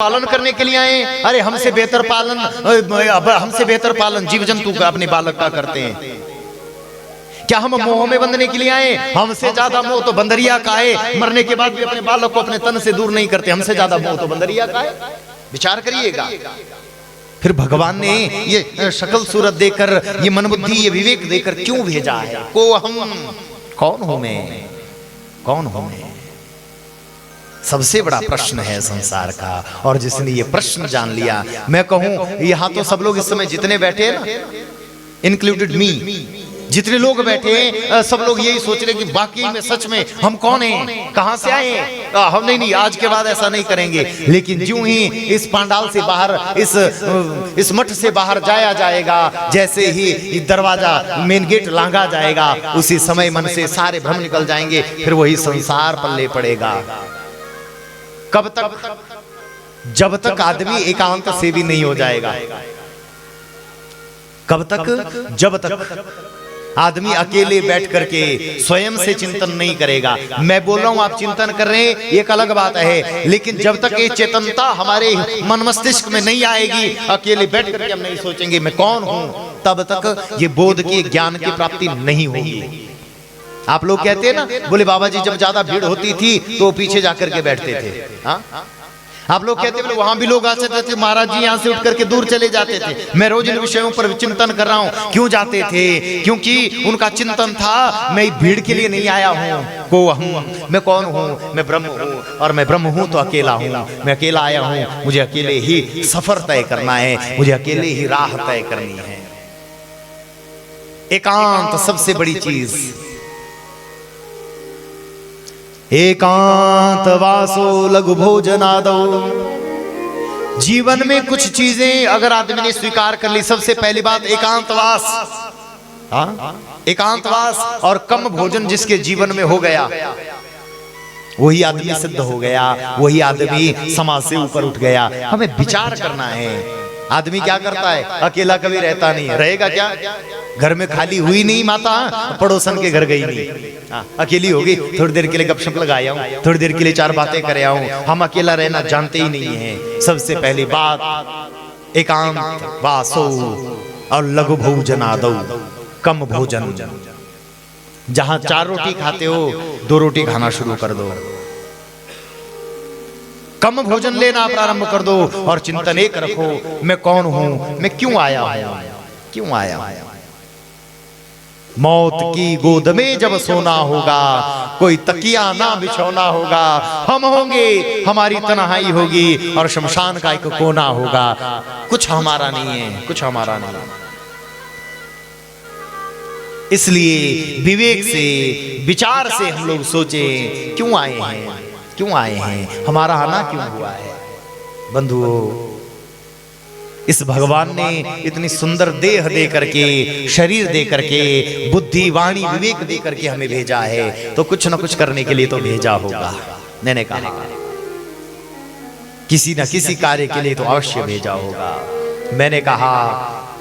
पालन करने के लिए आए। अरे हमसे बेहतर पालन जीव जंतु का अपने बालक का करते हैं। क्या हम मोह में बंधने के लिए आए? हमसे ज्यादा मोह तो बंदरिया का है। मरने के बाद भी अपने बालक को अपने तन से दूर नहीं करते। हमसे ज्यादा मोह तो बंदरिया का है। विचार करिएगा। फिर भगवान ने ये शक्ल सूरत देकर, ये मन बुद्धि, ये विवेक देकर क्यों भेजा है? को हम कौन हूं मैं, कौन हूं मैं? सबसे बड़ा प्रश्न है संसार का। और जिसने ये प्रश्न जान लिया, मैं कहूं यहां तो सब लोग इस समय जितने बैठे हैं ना, इंक्लूडेड मी, जितने लोग बैठे हैं सब लोग यही सोच रहे कि वाकई में सच में हम कौन हैं, कहां से आए हैं। हम नहीं, आज के बाद ऐसा नहीं करेंगे। लेकिन ज्यों ही इस पांडाल से बाहर, इस मठ से बाहर जाया जाएगा, जैसे ही दरवाजा मेन गेट लांघा जाएगा, उसी समय मन से सारे भ्रम निकल जाएंगे। फिर वही संसार पल्ले पड़ेगा। कब तक? जब तक आदमी एकांत से भी नहीं हो जाएगा। कब तक? जब तक आदमी अकेले बैठ करके स्वयं से चिंतन नहीं करेगा। मैं बोल रहा हूं, आप चिंतन कर रहे हैं, एक अलग बात है। लेकिन जब तक ये चेतनता हमारे मन मस्तिष्क में नहीं आएगी, अकेले बैठ करके हम नहीं सोचेंगे मैं कौन हूं, तब तक ये बोध की, ज्ञान की प्राप्ति नहीं होगी। आप लोग कहते हैं ना, बोले बाबा जी जब ज्यादा भीड़ होती थी तो पीछे जाकर के बैठते थे। हाँ, आप लोग कहते हैं वहां भी लोग आते थे, महाराज जी यहाँ से उठ करके दूर चले जाते थे। मैं रोज इन विषयों पर चिंतन कर रहा हूँ। क्यों जाते थे? क्योंकि उनका चिंतन था मैं भीड़ के लिए नहीं आया हूँ, को हूँ, मैं कौन हूँ, मैं ब्रह्म हूँ। और मैं ब्रह्म हूँ तो अकेला हूँ, मैं अकेला आया हूँ। मुझे अकेले ही सफर तय करना है, मुझे अकेले ही राह तय करनी है। एकांत सबसे बड़ी चीज। एकांत वासो लघु भोजनादो। जीवन में कुछ चीजें अगर आदमी ने स्वीकार कर ली, सबसे पहली बात एकांतवास। एकांतवास और कम भोजन जिसके जीवन में हो गया, वही आदमी सिद्ध हो गया, वही आदमी समाज से ऊपर उठ गया। हमें विचार करना है। आदमी क्या करता है? अकेला कभी रहता नहीं। रहेगा क्या? घर में खाली हुई नहीं माता, पड़ोसन के घर गई नहीं, अकेली होगी। थोड़ी देर के लिए गपशप लगाया हूं, थोड़ी देर के लिए चार बातें कर आया हूं। हम अकेला रहना जानते ही नहीं है। सबसे पहली बात एकांत वासो और लघु भोजनादो, कम भोजन। जहां 4 रोटी खाते हो, 2 रोटी खाना शुरू कर दो। कम भोजन लेना प्रारंभ कर दो और चिंतन एक रखो, मैं कौन हूं, मैं क्यों आया हूं, क्यों आया हूं। मौत की गोद में जब सोना होगा, कोई तकिया ना बिछौना होगा। हम होंगे, हमारी तन्हाई होगी और शमशान का एक कोना होगा। कुछ हमारा नहीं है, कुछ हमारा नहीं। इसलिए विवेक से, विचार से हम लोग सोचे क्यों आए हैं, क्यों आए हैं, हमारा आना क्यों हुआ है। बंधुओं, इस भगवान ने इतनी सुंदर देह दे करके, शरीर दे करके, बुद्धि, वाणी, विवेक दे करके हमें भेजा है, तो कुछ न कुछ करने के लिए तो भेजा होगा। मैंने कहा किसी न किसी कार्य के लिए तो अवश्य भेजा होगा। मैंने कहा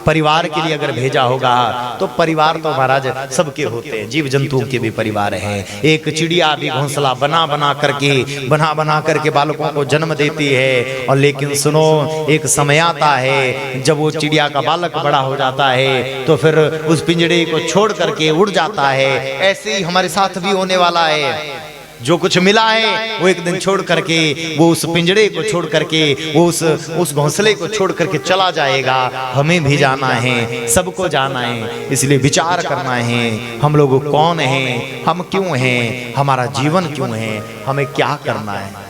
परिवार के लिए अगर भेजा होगा तो परिवार तो महाराज सबके होते हैं, जीव जंतुओं के भी परिवार हैं। एक चिड़िया भी घोंसला बना बना करके बालकों को जन्म देती है। और लेकिन सुनो, एक समय आता है जब वो चिड़िया का बालक बड़ा हो जाता है तो फिर उस पिंजड़े को छोड़ करके उड़ जाता है। ऐसे ही हमारे साथ भी होने वाला है। जो कुछ मिला है वो एक दिन छोड़ करके, वो उस पिंजड़े को छोड़ करके, वो उस घोंसले को छोड़ करके चला जाएगा। हमें भी जाना है, सबको जाना है। इसलिए विचार करना है, हम लोग कौन हैं, हम क्यों हैं, हमारा जीवन क्यों है, हमें क्या करना है।